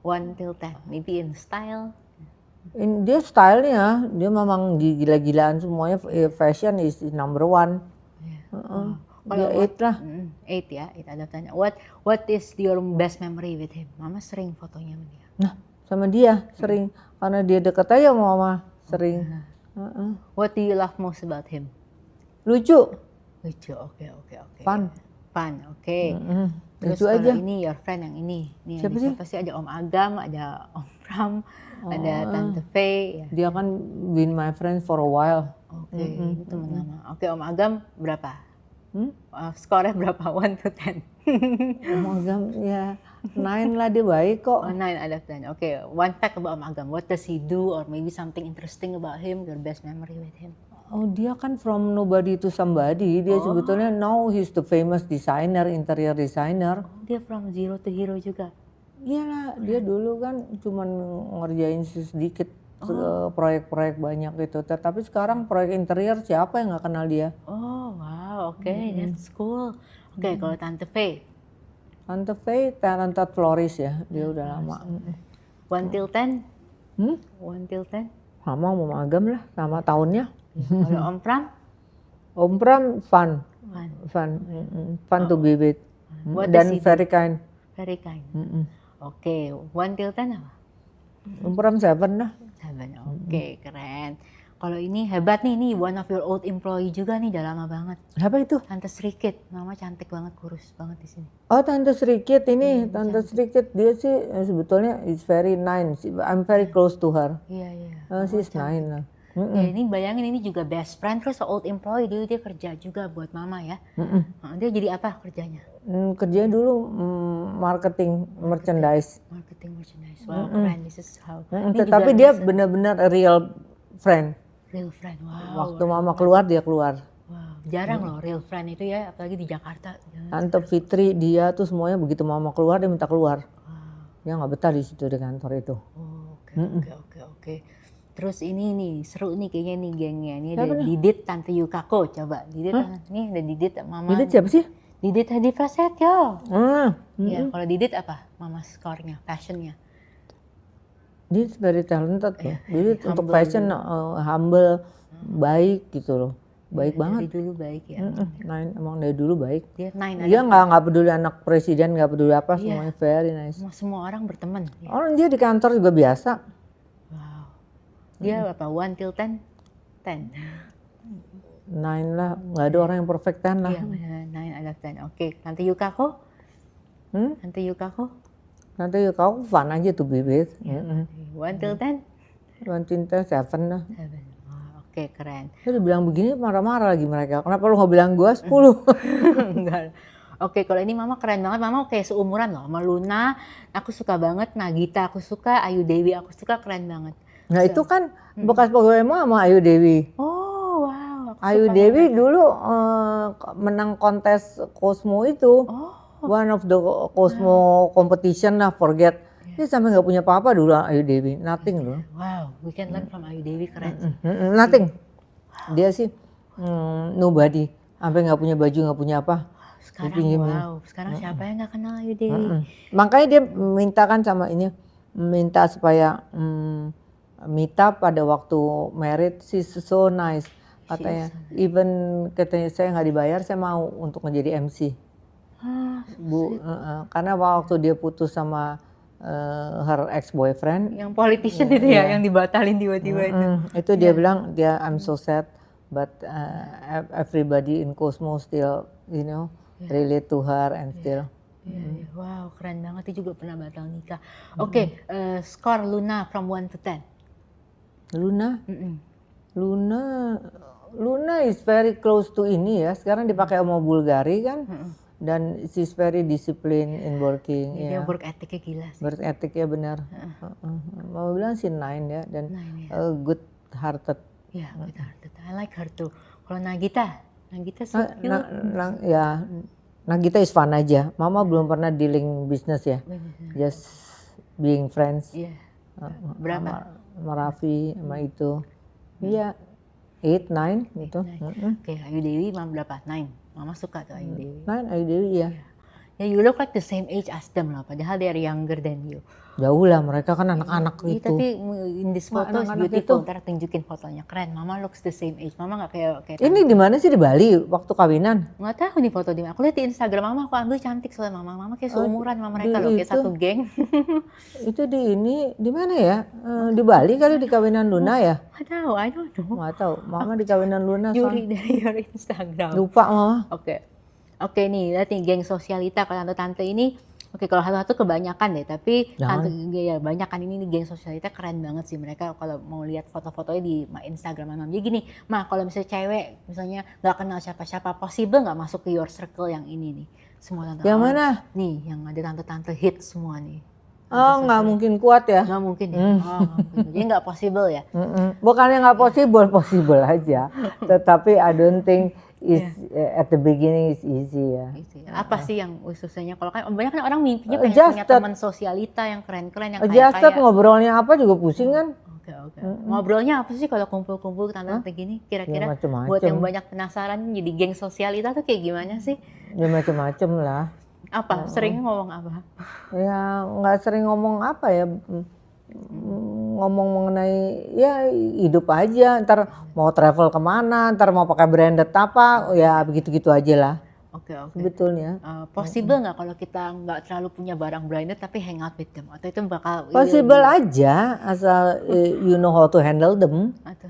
1 till 10. Maybe in style. Dia stylenya, dia memang gila-gilaan semuanya. Fashion is number one. Wow. Dia 8 lah. 8 ya, 8 out of 10. What is your best memory with him? Mama sering fotonya sama dia. Nah, sama dia sering karena dia deket aja sama mama sering. What do you love most about him? Lucu, Lucu, oke. fun. Fun, oke. Terus Lucu kalau aja. ini your friend yang ini. Nih, Siapa ada sih? siapa sih? Ada Om Agam, ada Om Pram, ada Tante Faye. Ya. Dia kan been my friend for a while. Oke, itu teman lama. Oke, Om Agam berapa? Skornya berapa? 1 to 10. Om Agam ya 9 lah, dia baik kok. 9 out of 10. Oke, one fact about Om Agam. What does he do or maybe something interesting about him? Your best memory with him? Oh, dia kan from nobody to somebody. Dia sebetulnya now he's the famous designer, interior designer. Dia from zero to hero juga. Iyalah, dia dulu kan cuman ngerjain sedikit proyek-proyek banyak gitu. Tapi sekarang proyek interior siapa yang nggak kenal dia? Oh, wow, oke, that's cool. Oke, kalau Tante Faye, Tante Faye talented florist ya, dia udah lama. 1 till 10? 1 till 10? Sama mau Agam lah, sama tahunnya. Kalau Om Pram? Om Pram fun to be with. What Dan does he do? very kind. Very kind. Oke, 1 till 10 apa? Om Pram 7 lah. 7, oke, keren. Kalau ini hebat nih, ini one of your old employee juga nih, udah lama banget. Apa itu? Tante Srikit, mama cantik banget, kurus banget di sini. Oh, Tante Srikit ini, Tante Srikit dia sih sebetulnya is very nice. I'm very close to her. Iya. She's nice lah. Ya, ini bayangin ini juga best friend, terus old employee, dulu dia kerja juga buat mama ya. Dia jadi apa kerjanya? Kerjanya dulu marketing merchandise. Marketing merchandise. Wow, keren. This is how. Ini Tetapi juga dia benar-benar a real friend. real friend. Wow. Waktu mama keluar dia keluar. Wow, jarang loh real friend itu ya, apalagi di Jakarta. Tante Fitri dia tuh semuanya begitu mama keluar dia minta keluar. Wow. Dia nggak betah di situ di kantor itu. Oh, oke. Terus ini nih seru nih kayaknya nih gengnya. Ini ada Didit Tante Yukako, coba. Didit nih ada Didit mama. Didit siapa sih? Didit Hadi Prasetyo. Iya, kalau Didit apa? Mama skornya, passionnya. Dia very talented loh. Didit untuk fashion humble, baik gitu loh. Baik banget. Dari dulu baik ya. Emang dari dulu baik. Dia nggak peduli anak presiden, nggak peduli apa, semuanya very nice. Semua orang berteman. Ya. Orang dia di kantor juga biasa. Wow. Dia apa? 1 till 10? 10. 9 lah, nggak ada orang yang perfect 10 lah. Iya, 9 out of 10. Oke, Tante Yukako? Tante Yukako? Nanti kau fun aja tuh bibit. 1 till 10? 1 till 10, 7 lah. 7. Oke, keren. Dia bilang begini marah-marah lagi mereka. Kenapa lu nggak bilang gua 10? Enggak. Oke, kalau ini mama keren banget. Mama kayak seumuran loh. Sama Luna, aku suka banget. Nagita aku suka. Ayu Dewi aku suka. Keren banget. Nah itu kan bekas pegawai mama Ayu Dewi. Oh, wow. Ayu Dewi dulu menang kontes Cosmo itu. One of the Cosmo competition lah, forget. Dia sampai nggak punya apa-apa dulu Ayu Dewi. Nothing loh. Wow, we can learn from Ayu Dewi, keren. Nothing. Dia sih nobody. Sampai nggak punya baju, nggak punya apa. Sekarang siapa yang nggak kenal Ayu Dewi? Makanya dia minta supaya Mita pada waktu married she's so nice katanya. Even katanya saya nggak dibayar, saya mau untuk menjadi MC. Bu, karena waktu dia putus sama her ex boyfriend. Yang politician itu ya, yang dibatalin tiba-tiba itu. Itu dia bilang I'm so sad, but everybody in Cosmo still, relate to her and still. Wow, keren banget. Dia juga pernah batal nikah. Oke, skor Luna from 1 to 10. Luna is very close to ini ya. Sekarang dipakai sama Bulgari kan. dan she's very disciplined in working. Dia Ya, work ethicnya gila sih. work ethic ya benar. Mama bilang sih 9 ya, dan Nine, ya. good hearted. Ya, good hearted. I like her too. Kalau Nagita so cute. Ya, Nagita is fun aja. Mama belum pernah dealing business ya, just being friends. Iya. Berapa? Sama Raffi, sama itu. Iya, 8, 9 gitu. Oke, Ayu Dewi Mama berapa? 9. Mama suka tuh Ayu Dewi. 9, Ayu Dewi ya. Ya, you look like the same age as them lah, padahal they are younger than you. Jauh lah, mereka kan anak-anak Iya, itu. tapi in this photo is anak-anak beautiful. itu. Ntar tunjukin fotonya, keren. Mama looks the same age. Mama nggak kayak Ini di mana sih, di Bali waktu kawinan? nggak tahu nih foto di mana. Aku lihat di Instagram Mama, aku ambil cantik soalnya Mama kayak seumuran sama mereka loh, kayak itu. satu geng. Itu di mana ya? Di Bali kali, di kawinan Luna ya? Nggak tahu, I don't know. Nggak tahu. Mama di kawinan Luna. Yuri dari your Instagram. Lupa Mama. Oke nih, lihat nih geng sosialita kalau tante-tante ini. Oke, kalau satu-satu kebanyakan deh, tapi tante ya banyakan ini nih geng sosialita keren banget sih mereka. Kalau mau lihat foto-fotonya di Instagram Mama. Jadi gini, kalau misalnya cewek misalnya nggak kenal siapa-siapa, possible nggak masuk ke your circle yang ini nih? Semua tante. Yang mana? Nih, yang ada tante-tante hit semua nih. Oh, nggak mungkin kuat ya? Nggak mungkin ya? Oh, nggak mungkin. Jadi nggak possible ya? Bukannya nggak possible aja. Tetapi I don't think at the beginning is easy ya. Apa sih yang susahnya? Kalau kan banyak kan orang mimpinya pengen punya teman sosialita yang keren-keren, yang kaya-kaya. Ngobrolnya apa juga pusing kan? Oke. Ngobrolnya apa sih kalau kumpul-kumpul tante-tante gini? Kira-kira macem-macem. Buat yang banyak penasaran jadi geng sosialita tuh kayak gimana sih? Ya macam-macam lah. Apa? Sering ngomong apa? Ya nggak sering ngomong apa ya. Ngomong mengenai ya hidup aja, ntar mau travel kemana, ntar mau pakai branded apa, ya begitu-gitu aja lah. Oke. Sebetulnya. Possible nggak kalau kita nggak terlalu punya barang branded tapi hang out with them? Atau itu bakal possible aja, asal you know how to handle them. Atau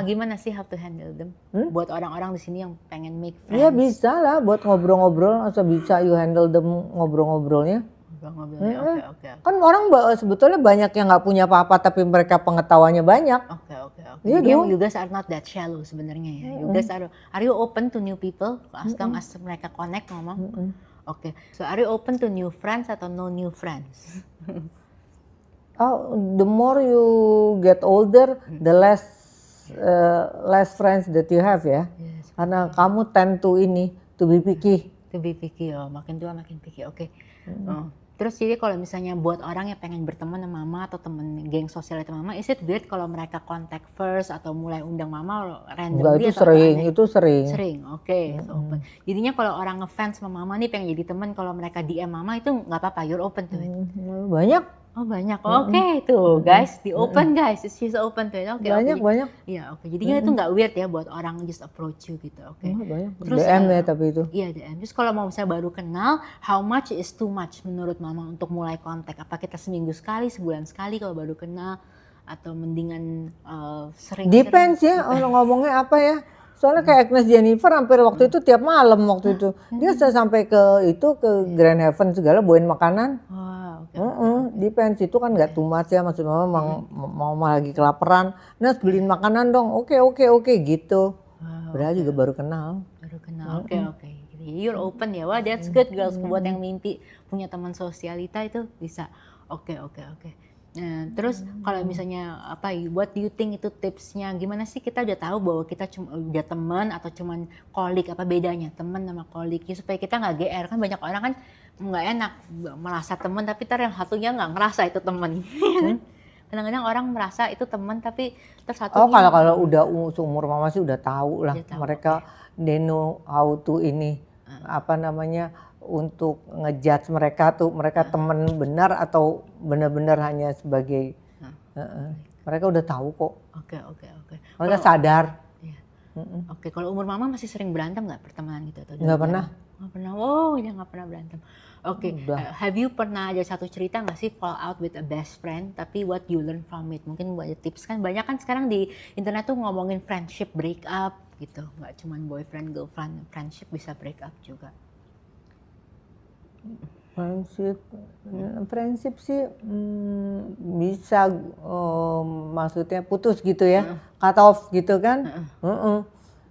gimana sih how to handle them? Buat orang-orang di sini yang pengen make friends. Ya bisa lah, buat ngobrol-ngobrol, asal bisa you handle them ngobrol-ngobrolnya. Oke. Kan orang sebetulnya banyak yang nggak punya apa-apa tapi mereka pengetahuannya banyak. Oke. Iya Jadi dong. you guys are not that shallow sebenarnya ya. You guys are you open to new people as long as mereka connect ngomong? Oke. So are you open to new friends atau no new friends? The more you get older, the less friends that you have ya. Yes. Karena kamu tend to be picky. To be picky, makin tua makin picky. Oke. Terus jadi kalau misalnya buat orang yang pengen berteman sama Mama atau temen geng sosial itu Mama, is it weird kalau mereka contact first atau mulai undang Mama randomly? Enggak, itu sering. Sering, oke. So open. Jadinya kalau orang ngefans sama Mama nih pengen jadi teman, kalau mereka DM Mama itu nggak apa-apa, you're open to it. Banyak. Oh banyak, oke tuh guys, di open guys, she's open to it. Oke. Banyak. Iya, oke. Jadinya itu nggak weird ya buat orang just approach you gitu, oke. Banyak. Terus, DM ya tapi itu. Iya DM. Terus kalau mau misalnya baru kenal, how much is too much menurut Mama untuk mulai kontak? Apa kita seminggu sekali, sebulan sekali kalau baru kenal, atau mendingan sering? Depends ya, orang ngomongnya apa ya. Soalnya kayak Agnes Jennifer hampir waktu itu tiap malam waktu itu. Dia sudah sampai ke Grand Heaven segala bawain makanan. Depends, itu kan nggak too much ya, maksud Mama mau lagi kelaparan, Nas beliin makanan dong, oke gitu. Padahal juga baru kenal. Oke. Jadi you're open ya, wah that's good girls. Buat yang mimpi punya teman sosialita itu bisa. Oke. Nah, terus kalau misalnya what do you think itu tipsnya? Gimana sih kita udah tahu bahwa kita cuma udah teman atau cuman kolik, apa bedanya teman sama kolik ya, supaya kita nggak GR. Kan banyak orang kan nggak enak merasa teman tapi ntar yang satunya nggak ngerasa itu teman. Kadang-kadang orang merasa itu teman tapi terus satunya. Kalau udah seumur Mama sih udah tahu lah. Mereka they know how to untuk ngejudge mereka tuh, mereka teman benar atau benar-benar hanya sebagai mereka udah tahu kok. Oke. Mereka sadar. Iya. Oke, kalau umur Mama masih sering berantem nggak pertemanan gitu? Nggak pernah. Nggak pernah. Oh, ya nggak pernah berantem. Oke. Have you pernah ada satu cerita nggak sih fall out with a best friend, tapi what you learn from it? Mungkin buat tips kan banyak kan sekarang di internet tuh ngomongin friendship break up gitu, nggak cuma boyfriend girlfriend, friendship bisa break up juga. Friendship sih bisa maksudnya putus gitu ya, cut off gitu kan.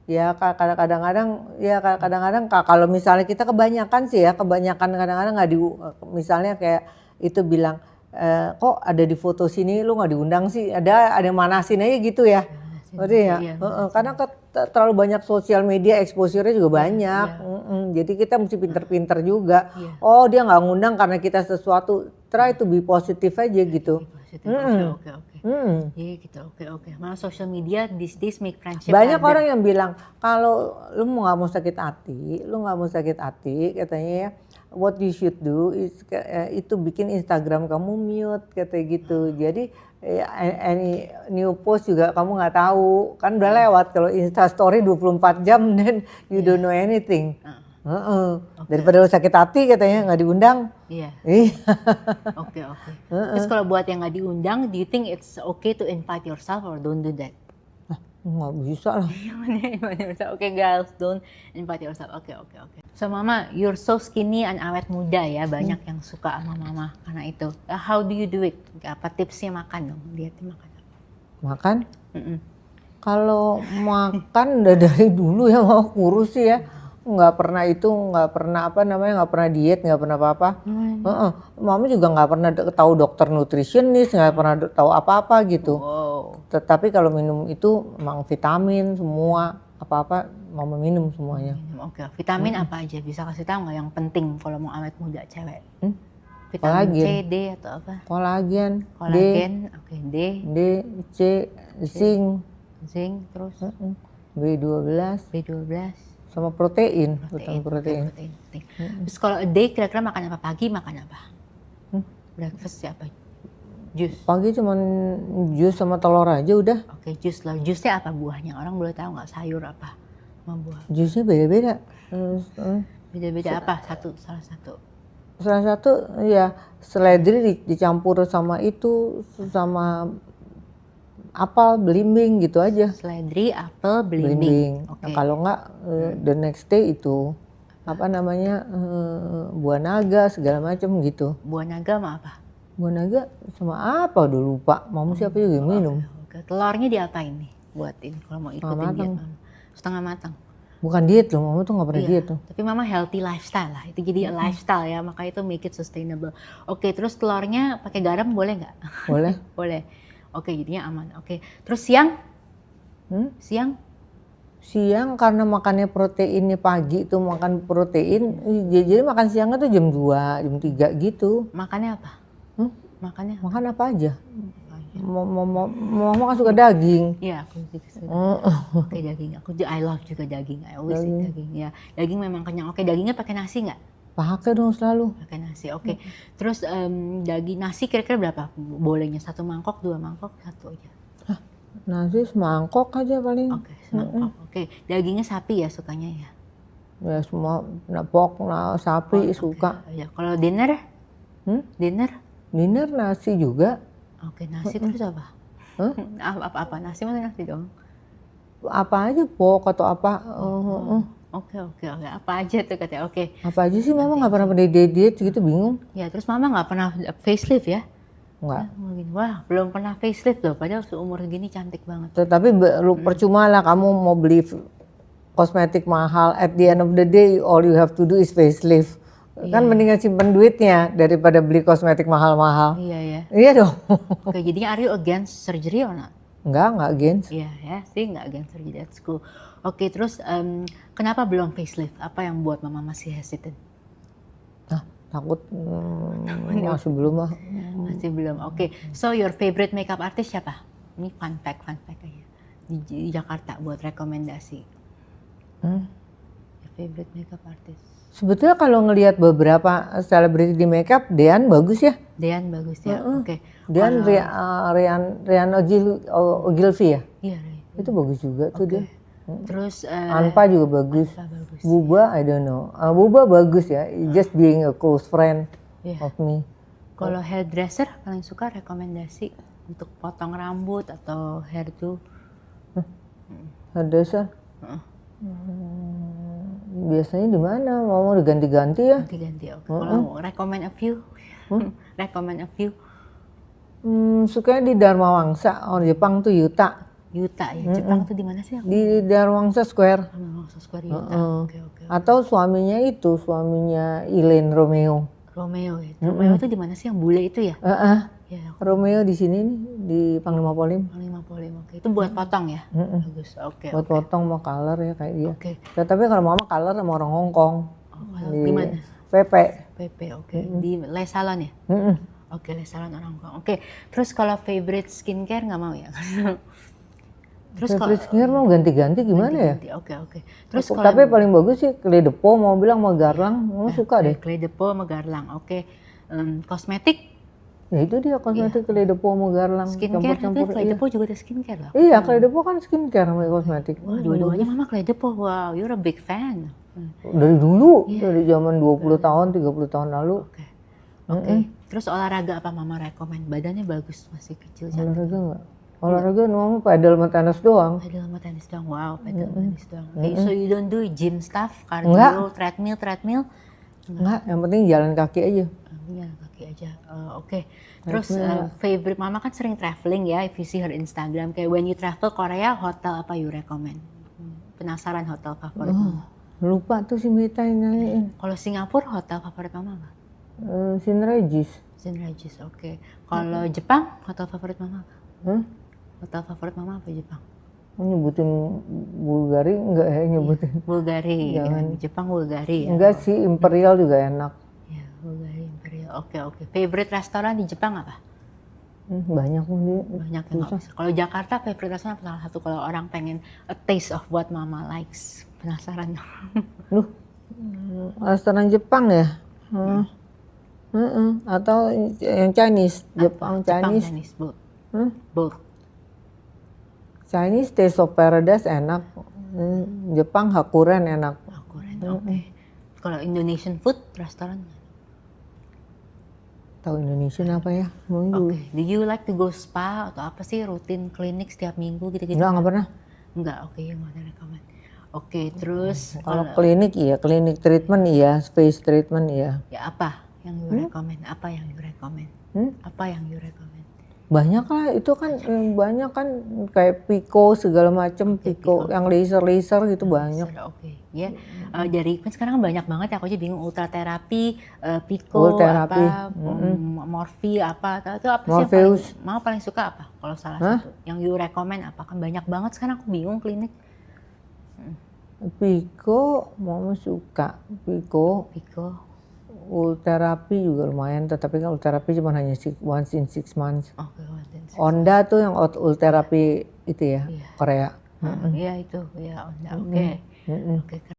Ya kadang-kadang kalau misalnya kita kebanyakan sih ya, kadang-kadang nggak misalnya kayak itu bilang, kok ada di foto sini lu nggak diundang sih, ada manasin aja gitu ya. Berarti ya, Iya, karena terlalu banyak sosial media exposure-nya juga Iya, banyak. iya. Jadi kita mesti pinter-pinter juga. Iya. Oh dia nggak ngundang karena kita sesuatu, try to be positif aja gitu. Positif. Oke. Iya gitu, oke. Malah social media these days make friendship Banyak harder. orang yang bilang kalau lu nggak mau sakit hati, katanya ya, what you should do is itu bikin Instagram kamu mute katanya gitu. Jadi any new post juga kamu nggak tahu, kan udah lewat. Kalau Insta Story 24 jam then you don't know anything. Daripada lu sakit hati katanya nggak diundang. Iya. Iya. Oke. Terus kalau buat yang nggak diundang, do you think it's okay to invite yourself or don't do that? Nggak bisa lah. Oke guys, don't invite yourself. Oke. So Mama, you're so skinny and awet muda ya, banyak yang suka sama Mama karena itu. How do you do it? Apa tipsnya makan dong? Dietnya makan apa? Makan? Kalau makan udah dari dulu ya mau kurus sih ya. Nggak pernah nggak pernah diet, nggak pernah apa-apa. Mama juga nggak pernah tahu dokter nutritionist, nggak pernah tahu apa-apa gitu. Wow. Tetapi kalau minum itu emang vitamin semua, apa-apa Mama minum semuanya. Oke, vitamin apa aja? Bisa kasih tahu nggak yang penting kalau mau awet muda cewek? Vitamin Kolagen. C, D atau apa? Kolagen, Oke, D, C, zinc, terus B12, B12. sama protein. Protein. Terus kalau a day kira-kira makan apa? Pagi makan apa? Breakfast siapa? Jus. Pagi cuman jus sama telur aja udah. Oke, jus lah. Jusnya apa buahnya? Orang boleh tahu nggak sayur apa? Sama buah. Jusnya beda-beda. Beda-beda apa? Salah satu. Ya seledri dicampur sama itu, sama apel, belimbing gitu aja. Seledri, apel, belimbing. Nah, kalau enggak the next day itu apa namanya buah naga segala macam gitu. Buah naga sama apa? Buah naga sama apa udah lupa. Mama siapa juga minum. Oke. Telurnya diapain nih? Buatin kalau mau ikutin diet Mama. Setengah matang. Bukan diet loh, Mama tuh nggak pernah diet tuh. Tapi Mama healthy lifestyle lah. Itu jadi lifestyle ya, maka itu make it sustainable. Oke, terus telurnya pakai garam boleh nggak? Boleh. Boleh. Oke, jadinya aman. Oke, terus siang? Siang karena makannya proteinnya pagi tuh makan protein, jadi makan siangnya tuh jam 2, jam 3 gitu. Makannya apa? Makan apa aja? Mama kan suka daging. Iya, aku juga suka. Oke, daging. I love juga daging. I always eat daging. Ya, daging memang kenyang. Oke, dagingnya pakai nasi nggak? Pakai dong selalu. Pakai nasi. Oke. Terus daging nasi kira-kira berapa? Bolehnya 1 mangkok, 2 mangkok, 1 aja. Nasi semangkok aja paling. Oke, semangkok. Oke. Dagingnya sapi ya sukanya ya? Ya semua pork, sapi suka. Ya, kalau dinner? Dinner nasi juga. Oke, nasi terus apa? Apa? Nasi mana nasi dong? Apa aja pork atau apa. Oke. Apa aja tuh katanya? Oke. Apa aja sih Mama nggak pernah diet gitu bingung. Ya, terus Mama nggak pernah facelift ya? Nggak. Wah, belum pernah facelift loh. Padahal seumur segini cantik banget. Tapi percuma lah kamu mau beli kosmetik mahal. At the end of the day, all you have to do is facelift. Kan mendingan simpen duitnya daripada beli kosmetik mahal-mahal. Iya ya. Iya dong. Oke, jadinya are you against surgery or not? Enggak against. Iya ya, sih nggak against surgery. That's cool. Oke, terus kenapa belum facelift? Apa yang buat Mama masih hesitant? Takut masih belum lah. Masih belum. Oke. So your favorite makeup artist siapa? Ini fun fact aja. Di Jakarta buat rekomendasi. Your favorite makeup artist. Sebetulnya kalau ngelihat beberapa selebriti di makeup, Dean bagus ya. Dean bagus ya. Oke. Dean Rian Ogilvy ya. Iya. Itu bagus juga tuh dia. Terus Anpa juga bagus. bagus. Buba I don't know. Buba bagus ya. Just being a close friend of me. Kalau hairdresser paling suka rekomendasi untuk potong rambut atau hairdo. Hairdresser. Biasanya di mana? Mau diganti-ganti ya? Ganti-ganti. Oke. Kalau recommend a few. Recommend a few. Sukanya di Dharma Wangsa, orang Jepang tuh Yuta. Yuta ya. Jepang tuh di mana sih? Di Darwangsa Square. Darwangsa Square Yuta. Oke. Atau suaminya Elaine Romeo. Romeo ya. Romeo itu di mana sih yang bule itu ya? Ya, Romeo di sini nih di Panglima Polim. Panglima Polim. Oke. Itu buat potong ya? Bagus. Oke. Buat potong mau color ya kayak dia. Oke. Tapi kalau mama color sama orang Hong Kong. Di mana? PP. Oke. Di Les Salon ya? Oke, Les Salon orang Hong Kong. Oke. Terus kalau favorite skincare nggak mau ya? Terus favorite skincare mau ganti-ganti gimana ya? Oke. Terus tapi paling bagus sih Clé de Peau, mau bilang sama Garlang, mau suka deh. Clé de Peau sama Garlang. Oke. Kosmetik? Ya itu dia kosmetik Clé de Peau sama Garlang. Skincare itu Clé de Peau juga ada skincare loh. Iya, Clé de Peau kan skincare sama kosmetik. Wah, dua-duanya mama Clé de Peau. Wow, you're a big fan. Dari dulu, dari zaman 20 tahun, 30 tahun lalu. Oke. Terus olahraga apa mama rekomend? Badannya bagus, masih kecil. Olahraga enggak? Olahraga mama pedal sama tenis doang. Pedal sama tenis doang. Wow, pedal sama tenis doang. Okay, so you don't do gym stuff, cardio, treadmill? Enggak, yang penting jalan kaki aja. Jalan kaki aja. Oke. Terus favorite mama kan sering traveling ya, if you see her Instagram. Kayak when you travel Korea, hotel apa you recommend? Penasaran hotel favorit mama? Lupa tuh si Mita yang nanyain. Kalau Singapura hotel favorit mama apa? Sin Regis. Oke. Kalau Jepang hotel favorit mama apa? Hotel favorit mama apa Jepang? Nyebutin Bulgari enggak ya nyebutin? Bulgari. Jepang Bulgari ya. Enggak sih, Imperial juga enak. Ya, Bulgari Imperial. Oke. Favorite restoran di Jepang apa? Banyak nih. Banyak yang nggak bisa. Kalau Jakarta favorite restoran apa salah satu kalau orang pengen a taste of what mama likes? Penasaran. Restoran Jepang ya? Atau yang Chinese, Jepang Chinese. Both. Chinese Taste of Paradise enak. Jepang Hakuren enak. Oke. Kalau Indonesian food restoran? Tahu Indonesian apa ya? Oke. Do you like to go spa atau apa sih rutin klinik setiap minggu gitu-gitu? Enggak pernah. Enggak. Oke, yang mana rekomend? Oke, terus kalau klinik iya, klinik treatment iya, space treatment iya. Ya apa yang you recommend? Apa yang you recommend? Banyak lah, itu kan banyak kan kayak Pico segala macam, Pico yang laser gitu banyak. Oke. Ya. Dari kan sekarang banyak banget ya, aku aja bingung ultra terapi, Pico apa, Morphe apa, itu apa Morpheus. sih yang paling suka apa? Kalau salah satu yang you recommend apa? Kan banyak banget sekarang aku bingung klinik. Pico, mama suka Pico. Ulterapi juga lumayan, tetapi kan ulterapi cuma hanya once in 6 months. Onda tuh yang ulterapi itu ya, Korea. Iya itu, ya Onda. Oke.